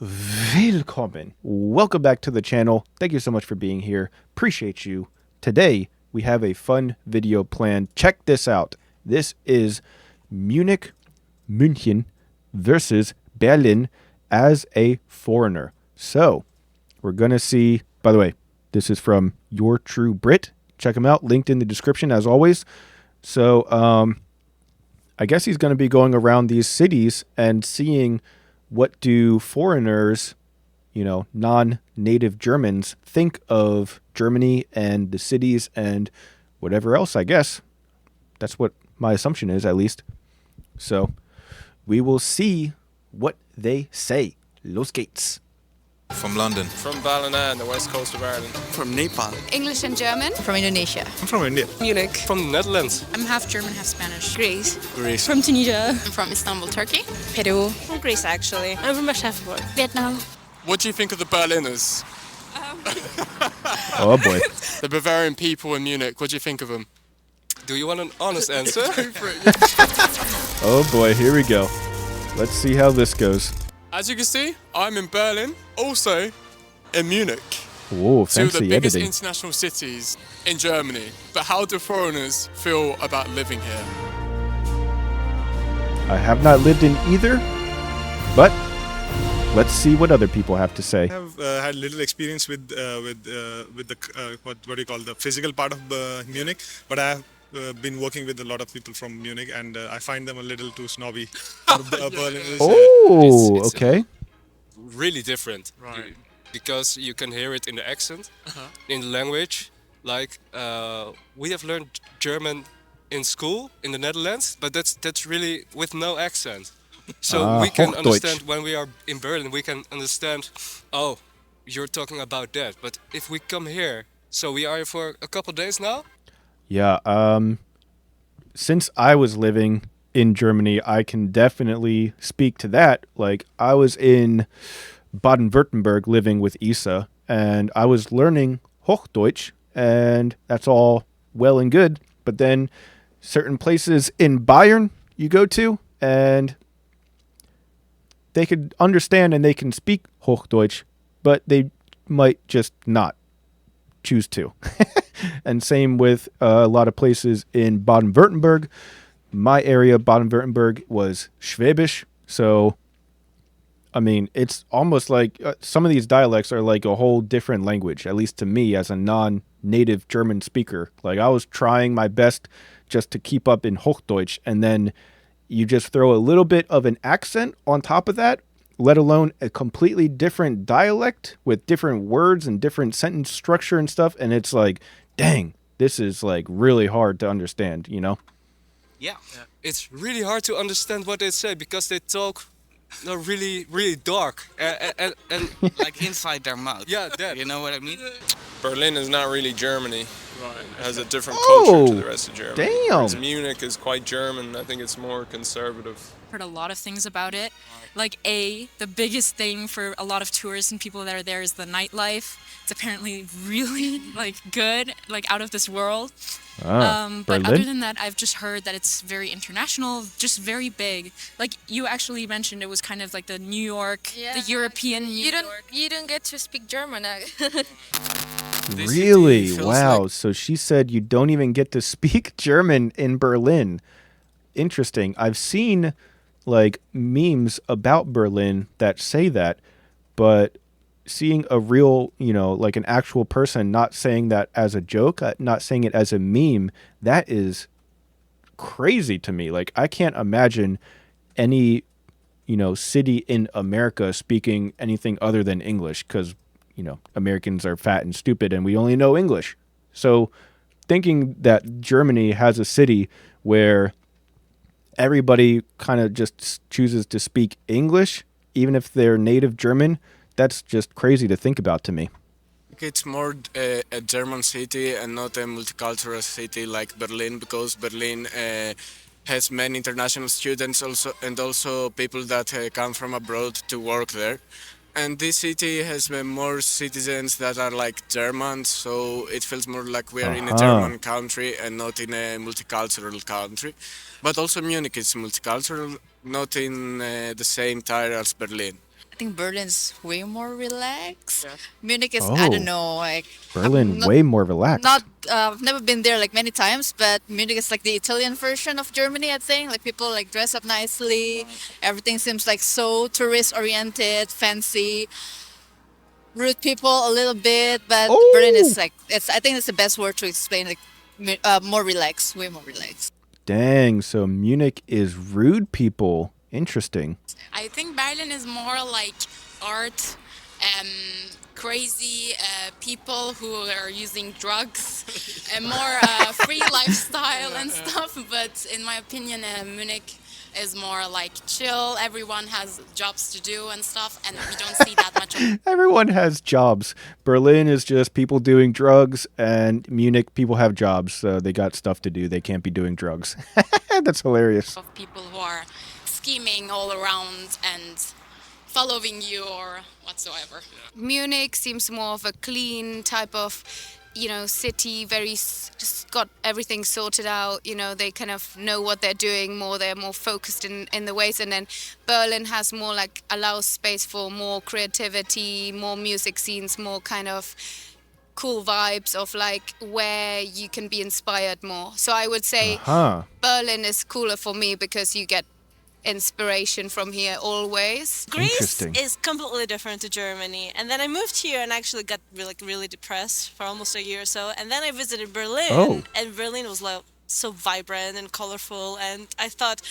Willkommen. Welcome back to the channel. Thank you so much for being here. Appreciate you. Today, we have a fun video planned. Check this out. This is München versus Berlin as a foreigner. So, we're going to see, by the way, this is from Your True Brit. Check him out. Linked in the description as always. So, I guess he's going to be going around these cities and seeing what do foreigners, non-native Germans, think of Germany and the cities and whatever else, I guess. That's what my assumption is, at least. So we will see what they say. Los geht's. From London. From Ballina and the west coast of Ireland. From Nepal. English and German. From Indonesia. I'm from India. Munich. From the Netherlands. I'm half German, half Spanish. Greece. Greece. From Tunisia. I'm from Istanbul, Turkey. Peru. From Greece, actually. I'm from Aschaffenburg. Vietnam. What do you think of the Berliners? Oh boy. The Bavarian people in Munich, what do you think of them? Do you want an honest answer? Oh boy, here we go. Let's see how this goes. As you can see, I'm in Berlin, also in Munich. Whoa, Two of the fancy biggest editing. international cities in Germany. But how do foreigners feel about living here? I have not lived in either, but let's see what other people have to say. I have had little experience with the what do you call the physical part of Munich, but I have been working with a lot of people from Munich, and I find them a little too snobby. Berlin is, Oh, It's okay. really different. Right. Because you can hear it in the accent, in the language. Like, we have learned German in school in the Netherlands, but that's really with no accent. So we can Hochdeutsch. understand when we are in Berlin, we can understand, oh, you're talking about that. But if we come here, so we are here for a couple days now? Yeah, since I was living in Germany, I can definitely speak to that. Like, I was in Baden-Württemberg living with Isa, and I was learning Hochdeutsch, and that's all well and good. But then certain places in Bayern you go to, and they could understand and they can speak Hochdeutsch, but they might just not choose to. And same with a lot of places in Baden-Württemberg. My area, Baden-Württemberg, was Schwäbisch. So, I mean, it's almost like some of these dialects are like a whole different language, at least to me as a non-native German speaker. Like, I was trying my best just to keep up in Hochdeutsch, and then you just throw a little bit of an accent on top of that, let alone a completely different dialect with different words and different sentence structure and stuff. And it's like, dang, this is like really hard to understand, Yeah. It's really hard to understand what they say because they talk really, really dark. And Like inside their mouth. yeah, that. You know what I mean? Berlin is not really Germany. It has a different Oh, culture to the rest of Germany. damn. Whereas Munich is quite German. I think it's more conservative. Heard a lot of things about it. Like the biggest thing for a lot of tourists and people that are there is the nightlife. It's apparently really good, out of this world. But Berlin? other than that, I've just heard that it's very international, just very big. Like you actually mentioned, it was kind of like the New York, the European New York. You don't get to speak German. Really? feels Wow. So she said you don't even get to speak German in Berlin. Interesting. I've seen like memes about Berlin that say that, but seeing a real, like an actual person not saying that as a joke, not saying it as a meme, that is crazy to me. Like, I can't imagine any, city in America speaking anything other than English because, Americans are fat and stupid and we only know English. So thinking that Germany has a city where everybody kind of just chooses to speak English, even if they're native German, that's just crazy to think about to me. It's more a German city and not a multicultural city like Berlin, because Berlin has many international students also people that come from abroad to work there. And this city has more citizens that are like Germans, so it feels more like we are in a German country and not in a multicultural country. But also Munich is multicultural, not in the same tier as Berlin. think Berlin's way more relaxed. Yeah. Munich is, I Oh. don't know, like Berlin, not- way more relaxed. I've never been there like many times, but Munich is like the Italian version of Germany, I think. Like people like dress up nicely. Everything seems like so tourist oriented, fancy. Rude people a little bit, but Oh. Berlin is like I think it's the best word to explain, like more relaxed, way more relaxed. Dang, so Munich is rude people. Interesting. I think Berlin is more like art, crazy people who are using drugs, and more free lifestyle and stuff. But in my opinion, Munich is more like chill. Everyone has jobs to do and stuff, and we don't see that much of Everyone has jobs. Berlin is just people doing drugs, and Munich, people have jobs, so they got stuff to do. They can't be doing drugs. That's hilarious. people who are scheming all around and following you or whatsoever. Munich seems more of a clean type of, city, just got everything sorted out. They kind of know what they're doing more. They're more focused in the ways. And then Berlin has more like allows space for more creativity, more music scenes, more kind of cool vibes of like where you can be inspired more. So I would say Berlin is cooler for me because you get inspiration from here always. Greece Interesting. is completely different to Germany. And then I moved here and actually got really depressed for almost a year or so. And then I visited Berlin. Oh. And Berlin was like so vibrant and colorful. And I thought,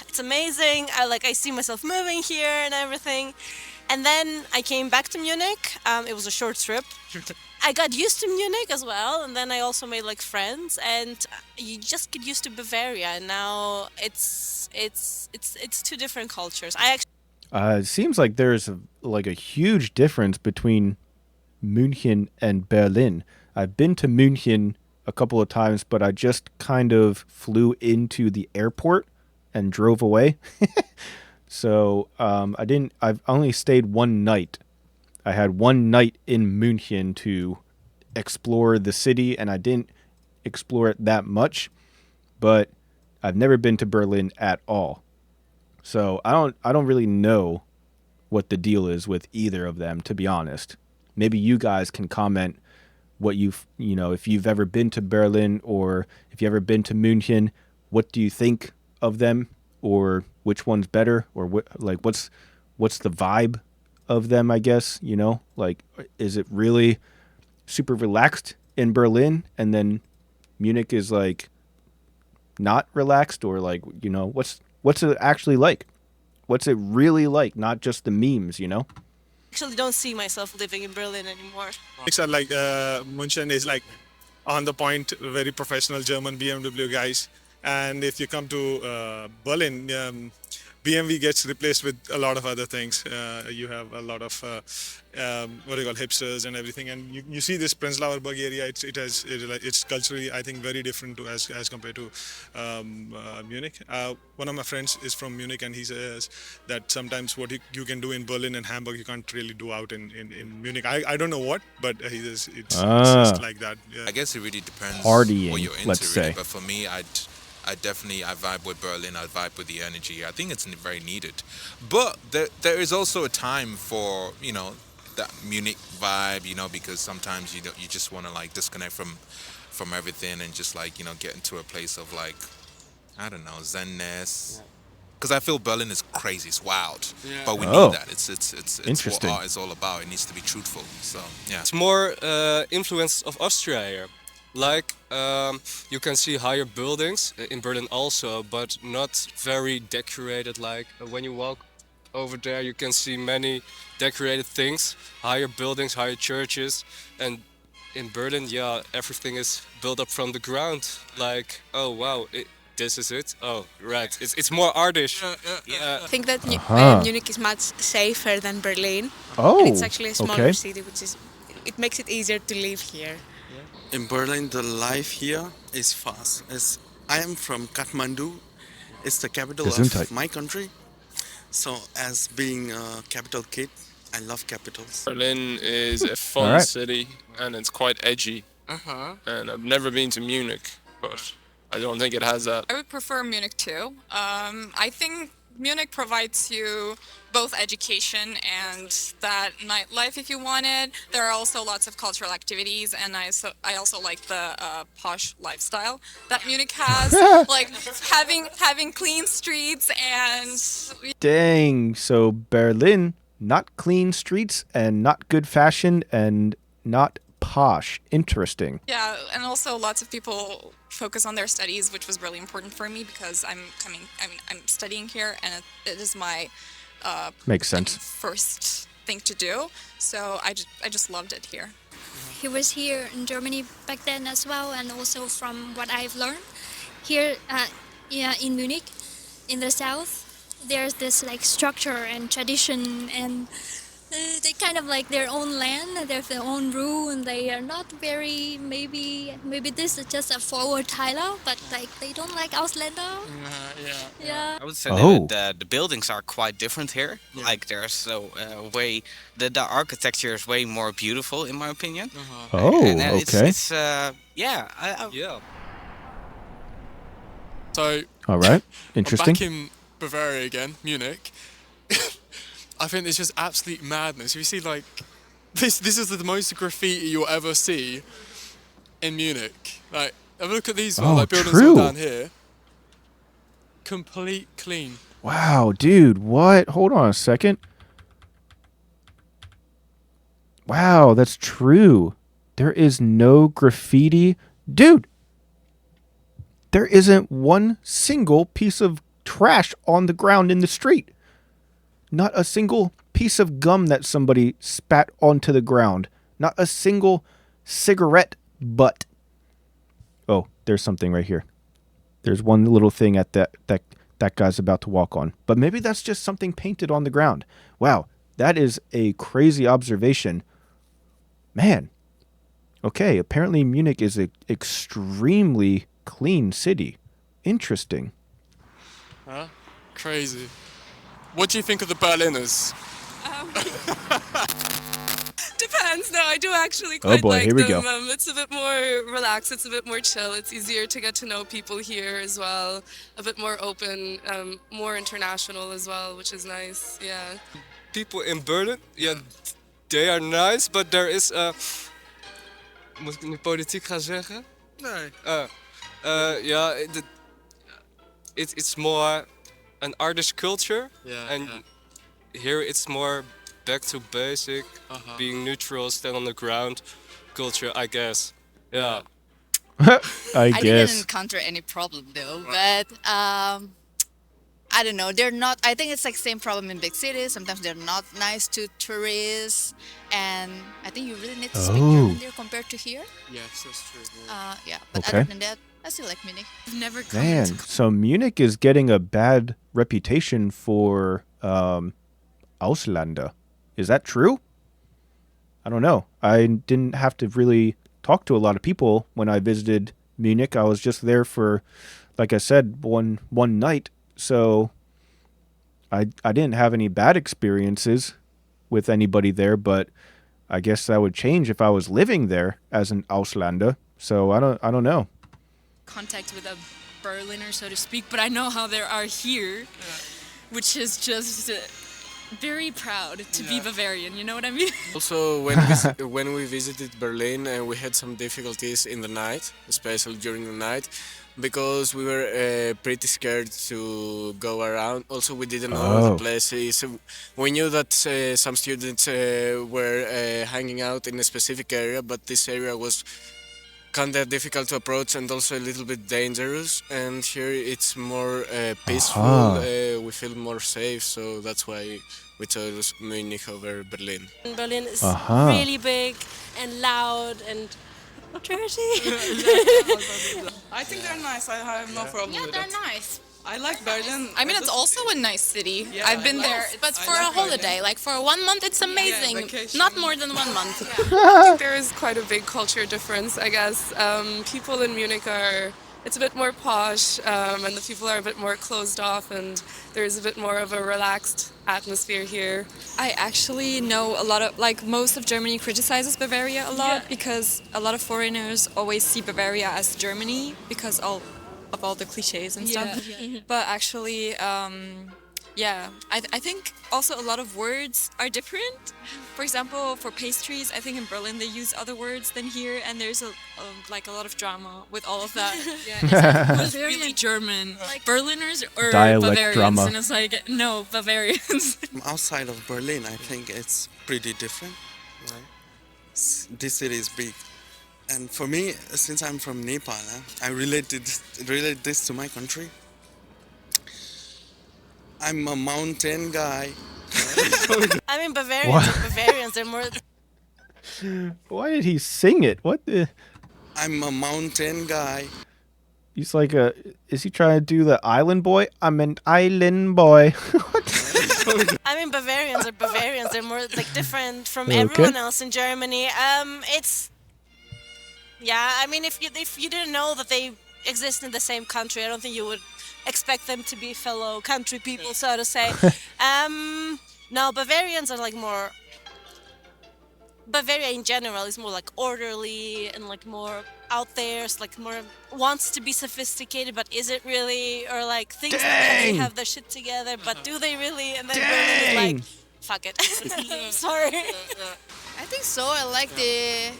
it's amazing. I see myself moving here and everything. And then I came back to Munich. It was a short trip. I got used to Munich as well, and then I also made like friends, and you just get used to Bavaria. And now it's two different cultures. It seems like there's a huge difference between München and Berlin. I've been to München a couple of times, but I just kind of flew into the airport and drove away. So I've only stayed one night. I had one night in München to explore the city, and I didn't explore it that much, but I've never been to Berlin at all. So I don't really know what the deal is with either of them, to be honest. Maybe you guys can comment what if you've ever been to Berlin or if you've ever been to München, what do you think of them, or which one's better, or what's the vibe of them, I guess, is it really super relaxed in Berlin and then Munich is like not relaxed, or what's it actually like? What's it really like? Not just the memes, Actually don't see myself living in Berlin anymore. So like München is like on the point, very professional German BMW guys. And if you come to Berlin, BMW gets replaced with a lot of other things. You have a lot of hipsters and everything, and you see this Prenzlauer Berg area. It's culturally, I think, very different as compared to Munich. One of my friends is from Munich, and he says that sometimes what you can do in Berlin and Hamburg, you can't really do out in Munich. I don't know what, but he says it's just like that. Yeah. I guess it really depends Partying, what you're into, let's really. say. But for me, I vibe with Berlin. I vibe with the energy. I think it's very needed. But there is also a time for that Munich vibe. Because sometimes you just want to like disconnect from everything and just get into a place of I don't know, zenness. Because I feel Berlin is crazy. It's wild. Yeah. But we Oh. need that. It's what Interesting. art is all about. It needs to be truthful. So yeah. It's more influence of Austria here. You can see higher buildings in Berlin also, but not very decorated. When you walk over there, you can see many decorated things, higher buildings, higher churches. And in Berlin, everything is built up from the ground. Oh wow, this is it. Oh right, it's more artish. I think that Munich is much safer than Berlin. Oh, And it's actually a smaller okay. city, it makes it easier to live here. In Berlin, the life here is fast. I am from Kathmandu. It's the capital Gesundheit. of my country. So as being a capital kid, I love capitals. Berlin is a fun Alright. city, and it's quite edgy. And I've never been to Munich, but I don't think it has that. I would prefer Munich too. I think Munich provides you both education and that nightlife if you want it. There are also lots of cultural activities, and I also like the posh lifestyle that Munich has, like having clean streets and Dang. So Berlin, not clean streets and not good fashion and not posh. Interesting. yeah, and also lots of people focus on their studies, which was really important for me because I'm studying here, and it is my Makes sense. first thing to do. So I just loved it here. He was here in Germany back then as well, and also from what I've learned here, yeah, in Munich, in the south, there's this like structure and tradition, and they kind of like their own land, they have their own rule, and they are not very maybe this is just a forward Tyler, but like they don't like Ausländer. Yeah. I would say Oh. that the buildings are quite different here. Like there's so way the architecture is way more beautiful in my opinion. Oh, And okay. It's yeah. Yeah. So, All right. I'm Interesting. back in Bavaria again, Munich. I think it's just absolute madness. You see, like, this is the most graffiti you'll ever see in Munich. Like, have a look at these Oh, like buildings true. all down here. Complete clean. Wow, dude, what? Hold on a second. Wow, that's true. There is no graffiti. Dude, there isn't one single piece of trash on the ground in the street. Not a single piece of gum that somebody spat onto the ground. Not a single cigarette butt. Oh, there's something right here. There's one little thing at that guy's about to walk on. But maybe that's just something painted on the ground. Wow, that is a crazy observation. Man. Okay, apparently Munich is an extremely clean city. Interesting. Huh? Crazy. What do you think of the Berliners? Depends. No, I do actually quite boy, like here we them. go. It's a bit more relaxed. It's a bit more chill. It's easier to get to know people here as well. A bit more open, more international as well, which is nice. Yeah. People in Berlin, yeah, they are nice, but there is moet ik nu politiek gaan zeggen? Nee. Ja, it's more an artist culture, Yeah. and here it's more back to basic, being neutral, stand on the ground culture, I guess. Yeah. I didn't guess. encounter any problem though, but I don't know. They're not. I think it's like same problem in big cities. Sometimes they're not nice to tourists, and I think you really need to speak German there compared to here. Yes, that's true. Yeah, but Okay. other than that, I still like Munich. I've never come Man, to so Munich is getting a bad reputation for Ausländer. Is that true? I don't know. I didn't have to really talk to a lot of people when I visited Munich. I was just there for, like I said, one night. So I didn't have any bad experiences with anybody there, but I guess that would change if I was living there as an Ausländer. So I don't know. contact with a Berliner, so to speak, but I know how there are here, which is just very proud to be Bavarian, you know what I mean? Also, when we visited Berlin, we had some difficulties in the night, especially during the night, because we were pretty scared to go around. Also, we didn't know the places. We knew that some students were hanging out in a specific area, but this area was kind of difficult to approach and also a little bit dangerous. And here it's more peaceful. We feel more safe, so that's why we chose Munich over Berlin. Berlin is Aha. really big and loud and dirty. I think they're nice. I have no problem with they're it. nice. I like Berlin. I mean, it's also a nice city. Yeah, I've been I there, like- but I for like a holiday, like for 1 month, it's amazing. vacation. Not more than 1 month. I think there is quite a big culture difference, I guess. People in Munich it's a bit more posh, and the people are a bit more closed off, and there's a bit more of a relaxed atmosphere here. I actually know a lot of, like, most of Germany criticizes Bavaria a lot because a lot of foreigners always see Bavaria as Germany because of all the cliches and stuff. But actually, Yeah, I think also a lot of words are different. For example, for pastries, I think in Berlin they use other words than here, and there's like a lot of drama with all of that. Yeah, it's really German, like Berliners or Dialect Bavarians, drama. and it's like no Bavarians. Outside of Berlin, I think it's pretty different. Right? This city is big. And for me, since I'm from Nepal, I relate this to my country. I'm a mountain guy. I mean, Bavarians, they're more. Why did he sing it? What the? I'm a mountain guy. He's like a. Is he trying to do the island boy? I'm an island boy. I mean, Bavarians, they're more like different from Okay. everyone else in Germany. It's. Yeah, I mean, if you didn't know that they exist in the same country, I don't think you would expect them to be fellow country people, so to say. No, Bavarians are like more. Bavaria in general is more like orderly and like more out there. It's like more wants to be sophisticated, but is it really? Or like thinks that they have their shit together, but do they really? And then Berlin is like, fuck it. Sorry. I think so. I like the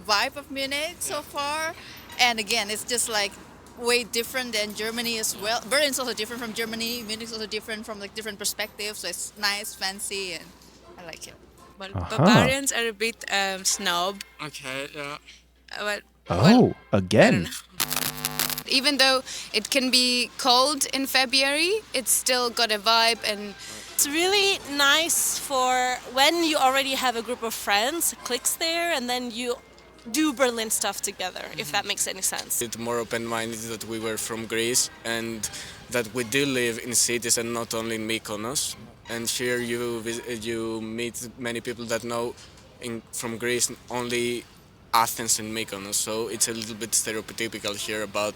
vibe of Munich so far. And again, it's just like way different than Germany as well. Berlin's also different from Germany. Munich's also different from like different perspectives. So it's nice, fancy, and I like it. But Bavarians are a bit snob. Okay, yeah. But Oh, again. Even though it can be cold in February, it's still got a vibe, and it's really nice for when you already have a group of friends, clicks there, and then you do Berlin stuff together, if that makes any sense. It's more open-minded that we were from Greece and that we do live in cities and not only in Mykonos. And here you meet many people that know from Greece only Athens and Mykonos, so it's a little bit stereotypical here about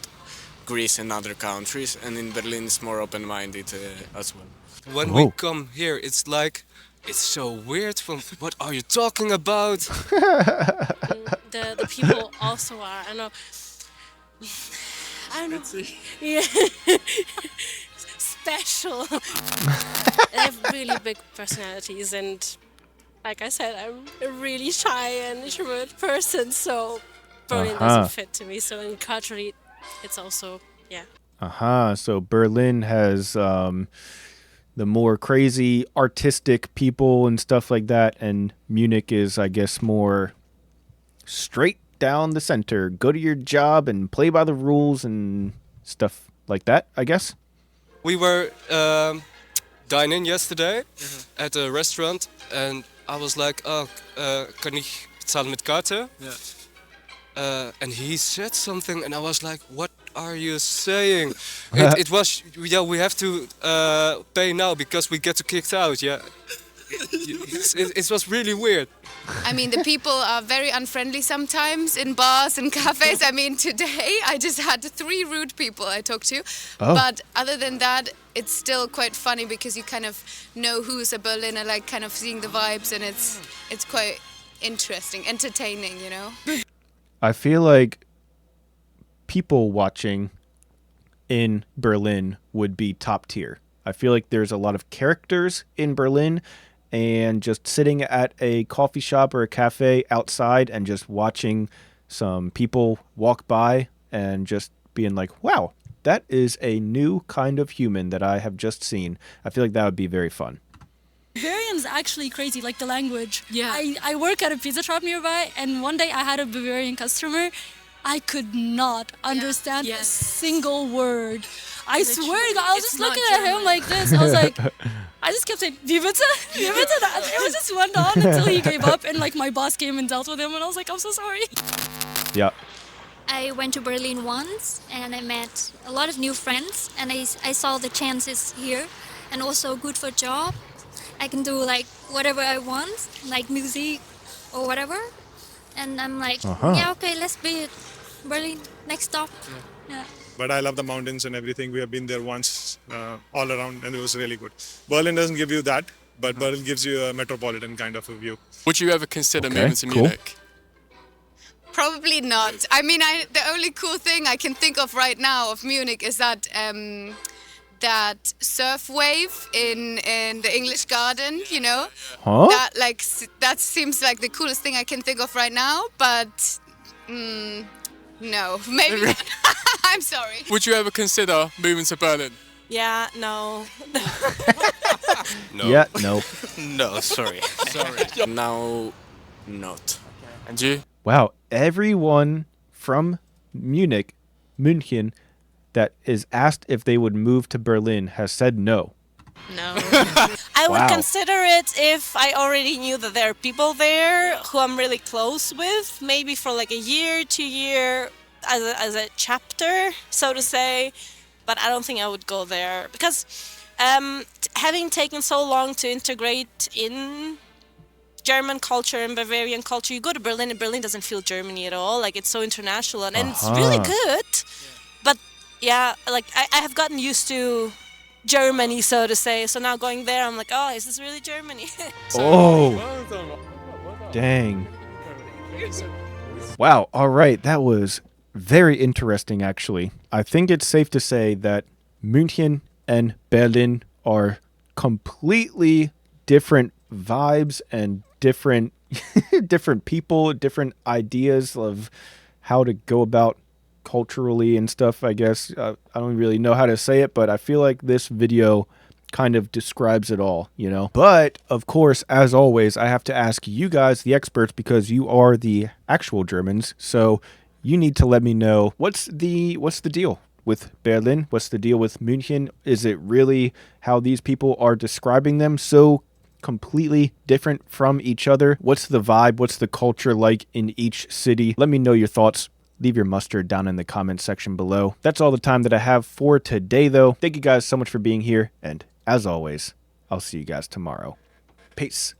Greece and other countries, and in Berlin it's more open-minded as well. When we come here, it's like, it's so weird. From what are you talking about? The people also are. I know. Yeah. Special. They have really big personalities, and like I said, I'm a really shy and introvert person, so Berlin doesn't fit to me. So culturally, it's also So Berlin has the more crazy artistic people and stuff like that, and Munich is, I guess, more straight down the center. Go to your job and play by the rules and stuff like that, I guess. We were dining yesterday at a restaurant, and I was like, kann ich zahlen mit Karte? Yeah. And he said something, and I was like, what are you saying? It was, we have to pay now because we get kicked out, It was really weird. I mean, the people are very unfriendly sometimes in bars and cafes. I mean, today I just had 3 rude people I talked to. Oh. But other than that, it's still quite funny because you kind of know who's a Berliner, like kind of seeing the vibes, and it's quite interesting, entertaining, you know? I feel like people watching in Berlin would be top tier. I feel like there's a lot of characters in Berlin, and just sitting at a coffee shop or a cafe outside and just watching some people walk by and just being like, wow, that is a new kind of human that I have just seen. I feel like that would be very fun. Bavarian's actually crazy, like the language. Yeah. I work at a pizza shop nearby, and one day I had a Bavarian customer. I could not understand a single word. I swear to God, I was just looking at him like this. I was like, I just kept saying, wie bitte? Wie bitte? It was just went on until he gave up, and like my boss came and dealt with him, and I was like, I'm so sorry. Yeah. I went to Berlin once and I met a lot of new friends, and I saw the chances here, and also good for job. I can do like whatever I want, like music or whatever. And I'm like, yeah, okay, let's be it. Berlin, next stop. Yeah. But I love the mountains and everything. We have been there once, all around, and it was really good. Berlin doesn't give you that, but Berlin gives you a metropolitan kind of a view. Would you ever consider moving to Munich? Probably not. I mean, the only cool thing I can think of right now of Munich is that that surf wave in the English Garden, you know? Huh? That seems like the coolest thing I can think of right now, but no, maybe not. I'm sorry. Would you ever consider moving to Berlin? Yeah, no. No. Yeah, no. No, sorry. Now, not. And you? Wow, everyone from München, that is asked if they would move to Berlin has said no. No. I would Wow. consider it if I already knew that there are people there who I'm really close with, maybe for like a year, 2 year, as a chapter, so to say. But I don't think I would go there because having taken so long to integrate in German culture and Bavarian culture, you go to Berlin and Berlin doesn't feel Germany at all. Like it's so international and it's really good. But yeah, like I have gotten used to Germany, so to say. So now going there, I'm like, oh, is this really Germany? Oh, dang. Wow, all right, that was very interesting, actually. I think it's safe to say that München and Berlin are completely different vibes and different different people, different ideas of how to go about culturally and stuff, I guess. I don't really know how to say it, but I feel like this video kind of describes it all, you know? But, of course, as always, I have to ask you guys, the experts, because you are the actual Germans, so you need to let me know, what's the deal with Berlin? What's the deal with München? Is it really how these people are describing them so completely different from each other? What's the vibe? What's the culture like in each city? Let me know your thoughts. Leave your mustard down in the comment section below. That's all the time that I have for today, though. Thank you guys so much for being here, and as always, I'll see you guys tomorrow. Peace.